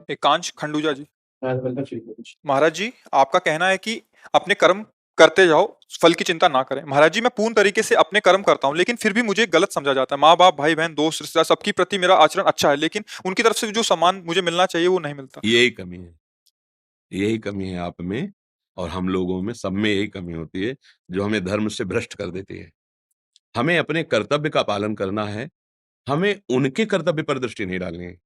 एकांश खंडूजा जी। हाँ, बोलना चाहिए कुछ। महाराज जी, आपका कहना है कि अपने कर्म करते जाओ, फल की चिंता ना करें। महाराज जी, मैं पूर्ण तरीके से अपने कर्म करता हूँ, लेकिन फिर भी मुझे गलत समझा जाता है। माँ बाप, भाई बहन, दोस्त, रिश्तेदार, सबकी प्रति मेरा आचरण अच्छा है, लेकिन उनकी तरफ से जो सम्मान मुझे मिलना चाहिए वो नहीं मिलता। यही कमी है, यही कमी है आप में और हम लोगों में, सब में यही कमी होती है जो हमें धर्म से भ्रष्ट कर देती है। हमें अपने कर्तव्य का पालन करना है, हमें उनके कर्तव्य पर दृष्टि नहीं डालनी है।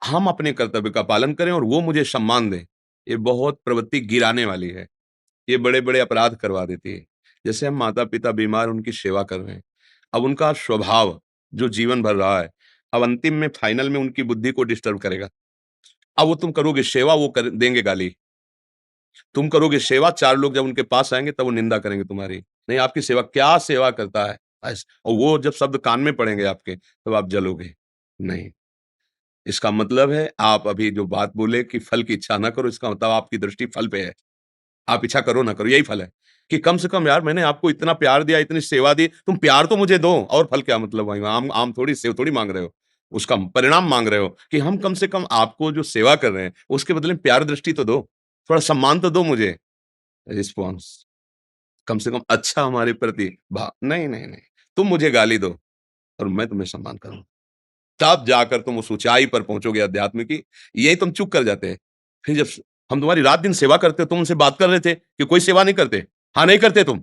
हम अपने कर्तव्य का पालन करें और वो मुझे सम्मान दें, ये बहुत प्रवृत्ति गिराने वाली है। ये बड़े-बड़े अपराध करवा देती है। जैसे हम माता-पिता बीमार, उनकी सेवा कर रहे हैं। अब उनका स्वभाव जो जीवन भर रहा है, अब अंतिम में फाइनल में उनकी बुद्धि को डिस्टर्ब करेगा। अब वो तुम करोगे सेवा, वो कर देंगे गाली। तुम करोगे सेवा, 4 लोग जब उनके पास आएँगे तब वो निंदा करेंगे तुम्हारी। नहीं, आपकी सेवा क्या सेवा करता है? और वो जब शब्द कान में पड़ेंगे आपके, तब आप जलोगे। नहीं, इसका मतलब है आप अभी जो बात बोले कि फल की इच्छा ना करो, इसका मतलब आपकी दृष्टि फल पे है। आप इच्छा करो ना करो, यही फल है कि कम से कम यार मैंने आपको इतना प्यार दिया, इतनी सेवा दी, तुम प्यार तो मुझे दो और फल क्या मतलब भाई? आम आम थोड़ी सेव थोड़ी माँग रहे हो, उसका परिणाम माँग रहे हो कि हम कम से कम आपको जो सेवा कर रहे हैं, उसके बदले में प्यार दृष्टि तो दो, थोड़ा सम्मान तो दो मुझे। रिस्पॉन्स कम से कम अच्छा हमारे प्रति भा नहीं, नहीं, नहीं, तुम मुझे गाली दो और मैं तुम्हें सम्मान करूँ। तब जाकर तुम उस ऊँचाई पर पहुँचोगे अध्यात्म की, यही तुम चूक कर जाते हैं। फिर जब हम तुम्हारी रात-दिन सेवा करते, तुम उनसे बात कर रहे थे कि कोई सेवा नहीं करते? हाँ, नहीं करते तुम।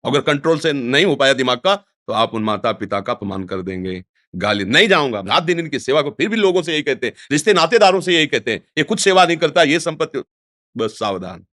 अगर कंट्रोल से नहीं हो पाया दिमाग का, तो आप उन माता-पिता का अपमान कर देंगे, गाली नहीं जाऊँगा, रात-दिन इनकी सेवा को फिर भी लोगों से यही कहते हैं, रिश्ते नातेदारों से यही कहते हैं, ये कुछ सेवा नहीं करता, ये संपत्ति बस सावधान।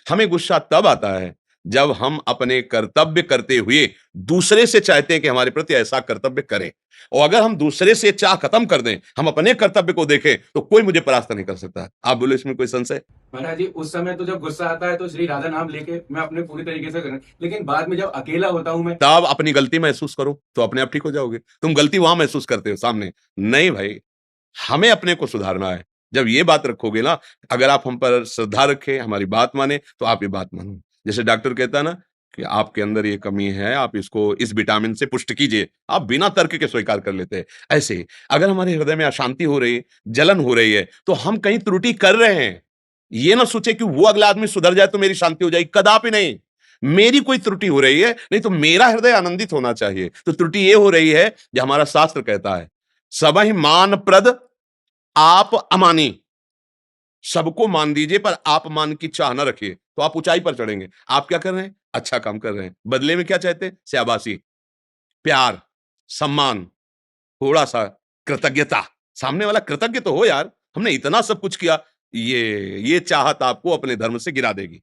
हमें गुस्सा तब आता है जब हम अपने कर्तव्य करते हुए दूसरे से चाहते हैं कि हमारे प्रति ऐसा कर्तव्य करे और अगर हम दूसरे से चाह खत्म कर दें, हम अपने कर्तव्य को देखें तो कोई मुझे परास्त नहीं कर सकता। आप बोलो इसमें कोई संशय? महाराज जी, उस समय तो जब गुस्सा आता है तो श्री राधा नाम लेके मैं अपने पूरी तरीके से करूँ, लेकिन बाद में जब अकेला होता हूँ मैं, तब अपनी गलती महसूस करो तो अपने आप ठीक हो जाओगे। तुम गलती वहां महसूस करते हो सामने, नहीं भाई, हमें अपने को सुधारना है। जब ये बात रखोगे ना, अगर आप हम पर श्रद्धा रखें, हमारी बात माने, तो आप ये बात मानो। जैसे डॉक्टर कहता है ना कि आपके अंदर ये कमी है, आप इसको इस विटामिन से पुष्ट कीजिए, आप बिना तर्क के स्वीकार कर लेते हैं। ऐसे ही अगर हमारे हृदय में अशांति हो रही है, जलन हो रही है, तो हम कहीं त्रुटि कर रहे हैं। ये ना सोचे कि वो अगला आदमी सुधर जाए तो मेरी शांति हो जाएगी, कदापि नहीं। मेरी कोई त्रुटि हो रही है, नहीं तो मेरा हृदय आनंदित होना चाहिए। तो त्रुटि ये हो रही है, जो हमारा शास्त्र कहता है, सबहि मान प्रद आप अमानी, सबको मान दीजिए पर आप मान की चाह ना रखिए, तो आप ऊंचाई पर चढ़ेंगे। आप क्या कर रहे हैं? अच्छा काम कर रहे हैं, बदले में क्या चाहते हैं? शाबाशी, प्यार, सम्मान, थोड़ा सा कृतज्ञता। सामने वाला कृतज्ञ तो हो यार, हमने इतना सब कुछ किया। ये चाहत आपको अपने धर्म से गिरा देगी।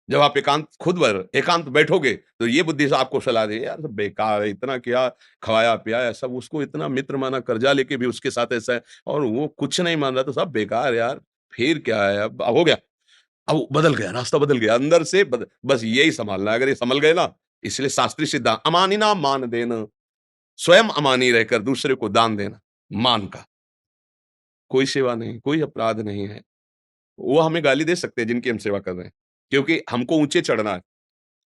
जब आप एकांत खुद पर एकांत बैठोगे तो ये बुद्धि से आपको सलाह दे, यार सब बेकार है, इतना किया, खवाया पियाया सब, उसको इतना मित्र माना, कर्जा लेके भी उसके साथ ऐसा है और वो कुछ नहीं मान रहा, तो सब बेकार यार। फिर क्या है, अब हो गया, अब वो बदल गया, रास्ता बदल गया अंदर से बस यही संभालना है। अगर ये संभल गए ना, इसलिए शास्त्रीय सिद्धांत अमानी ना मान देना, स्वयं अमानी रहकर दूसरे को दान देना, मान का कोई सेवा नहीं, कोई अपराध नहीं है। वो हमें गाली दे सकते हैं जिनकी हम सेवा कर रहे हैं, क्योंकि हमको ऊंचे चढ़ना है।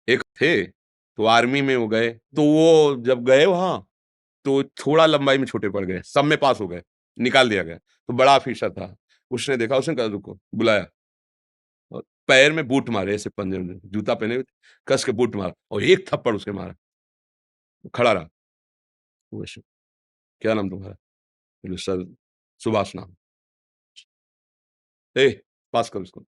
एक थे, तो आर्मी में वो गए, तो वो जब गए वहाँ, तो थोड़ा लंबाई में छोटे पड़ गए, सब में पास हो गए, निकाल दिया गया। तो बड़ा ऑफिसर था, उसने देखा, उसने कहा रुको, बुलाया और पैर में बूट मारे, ऐसे पंजे में, जूता पहने हुए थे, कस के बूट मारा और एक थप्पड़ उसके मारा, वो खड़ा रहा। वो ऐसे, क्या नाम तुम्हारा? बोले सर सुभाष नाम। ए पास कर उसको,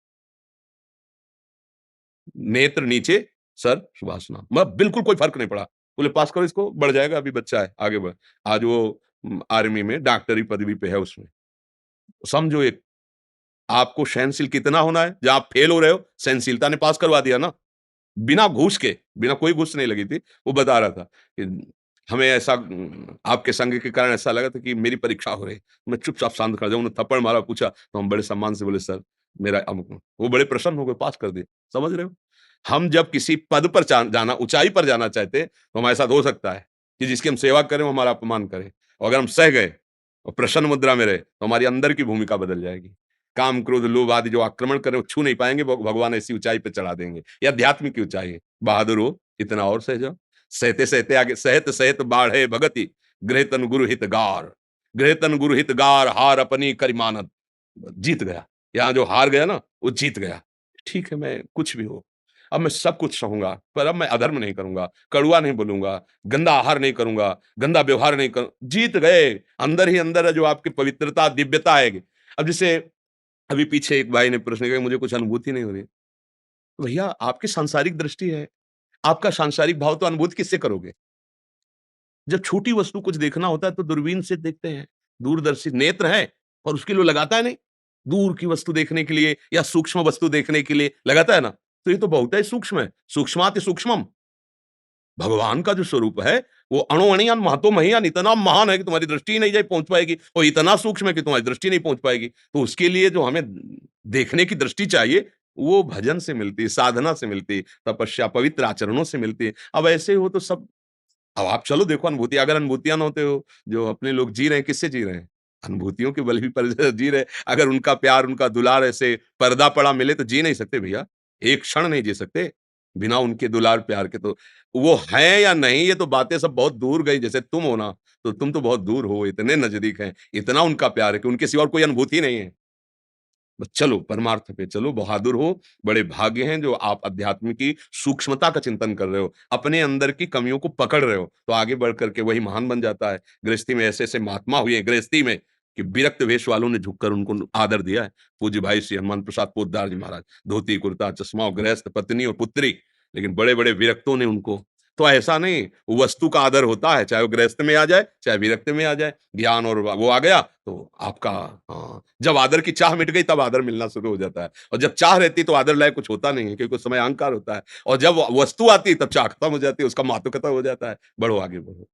नेत्र नीचे, सर सुभाष नाम, मतलब बिल्कुल कोई फर्क नहीं पड़ा। बोले पास करो इसको, बढ़ जाएगा, अभी बच्चा है, आगे बढ़। आज वो आर्मी में डॉक्टरी पदवी पे है उसमें। समझो एक, आपको सहनशील कितना होना है, जहां आप फेल हो रहे हो, सहनशीलता ने पास करवा दिया ना, बिना घूस के, बिना कोई घूस नहीं लगी थी। वो बता रहा था कि हमें ऐसा आपके संग के कारण ऐसा लगा था कि मेरी परीक्षा हो रही, मैं चुपचाप शांत खड़ा, जब उन्होंने थप्पड़ मारा, पूछा, तो हम बड़े सम्मान से बोले सर मेरा अमुक, वो बड़े प्रसन्न हो गए, पास कर दिए। समझ रहे हो? हम जब किसी पद पर जाना, ऊंचाई पर जाना चाहते हैं, तो हमारे साथ हो सकता है कि जिसकी हम सेवा करें वो हमारा अपमान करे, और अगर हम सह गए और प्रसन्न मुद्रा में रहे, तो हमारी अंदर की भूमिका बदल जाएगी। काम क्रोध लोभ आदि जो आक्रमण करें वो छू नहीं पाएंगे, भगवान ऐसी ऊंचाई पे चढ़ा देंगे। ये अध्यात्म की ऊंचाई है। बहादुर हो, इतना और सह जाओ। सहते सहते आगे, सहत सहत बाढ़े भगति, गृह तन गुरु हितगार, गृह तन गुरु हितगार, हार अपनी करिमानत। जीत गया। यहाँ जो हार गया ना, वो जीत गया। ठीक है, मैं कुछ भी हो, अब मैं सब कुछ सहूँगा, पर अब मैं अधर्म नहीं करूँगा, कड़वा नहीं बोलूँगा, गंदा आहार नहीं करूँगा, गंदा व्यवहार नहीं करूँ। जीत गए। अंदर ही अंदर है जो आपकी पवित्रता, दिव्यता आएगी। अब जैसे अभी पीछे एक भाई ने प्रश्न किया, मुझे कुछ अनुभूति नहीं हो रही। भैया, आपकी सांसारिक दृष्टि है, आपका सांसारिक भाव, तो अनुभूति किससे करोगे? जब छोटी वस्तु कुछ देखना होता है तो दूरबीन से देखते हैं, दूरदर्शी नेत्र है और उसके लिए लगाता है नहीं, दूर की वस्तु देखने के लिए या सूक्ष्म वस्तु देखने के लिए लगाता है ना, तो ये तो बहुत ही सूक्ष्म है, सूक्ष्माति सूक्ष्मम। भगवान का जो स्वरूप है वो अणुअणियान महतो महियान इतना महान है कि तुम्हारी दृष्टि ही नहीं जाए पहुंच पाएगी, और इतना सूक्ष्म है कि तुम्हारी दृष्टि नहीं पहुंच पाएगी। तो उसके लिए जो हमें देखने की दृष्टि चाहिए, वो भजन से मिलती है, साधना से मिलती है, तपस्या, पवित्र आचरणों से मिलती है। अब ऐसे हो तो सब, अब आप चलो देखो अनुभूति, अगर अनुभूतियां ना होते हो, जो अपने लोग जी रहे हैं, किससे जी रहे हैं? अनुभूतियों के बल भी पर जी रहे हैं। अगर उनका प्यार, उनका दुलार ऐसे पर्दा पड़ा मिले तो जी नहीं सकते भैया, एक क्षण नहीं जी सकते बिना उनके दुलार प्यार के। तो वो है या नहीं, ये तो बातें सब बहुत दूर गई। जैसे तुम हो ना, तो तुम तो बहुत दूर हो, इतने नजदीक हैं, इतना उनका प्यार है कि उनके सिवा और कोई अनुभूति नहीं है। बस चलो परमार्थ पे चलो, बहादुर हो, बड़े भाग्य हैं जो आप अध्यात्म की सूक्ष्मता का चिंतन कर रहे हो, अपने अंदर की कमियों को पकड़ रहे हो, तो आगे बढ़ करके वही महान बन जाता है। गृहस्थी में ऐसे ऐसे महात्मा हुए गृहस्थी में कि विरक्त वेश वालों ने झुककर उनको आदर दिया है। पूज्य भाई श्री हनुमान प्रसाद पोद्दार जी महाराज, धोती कुर्ता चश्मा और गृहस्थ, पत्नी और पुत्री, लेकिन बड़े बड़े विरक्तों ने उनको, तो ऐसा नहीं, वस्तु का आदर होता है, चाहे वो गृहस्थ में आ जाए, चाहे विरक्त में आ जाए। ज्ञान और वो आ गया तो आपका, हाँ, जब आदर की चाह मिट गई तब आदर मिलना शुरू हो जाता है, और जब चाह रहती तो आदर लायक कुछ होता नहीं है, क्योंकि उस समय अहंकार होता है, और जब वस्तु आती है तब चाह खत्म हो जाती है, उसका महत्व खत्म हो जाता है। बढ़ो आगे बढ़ो।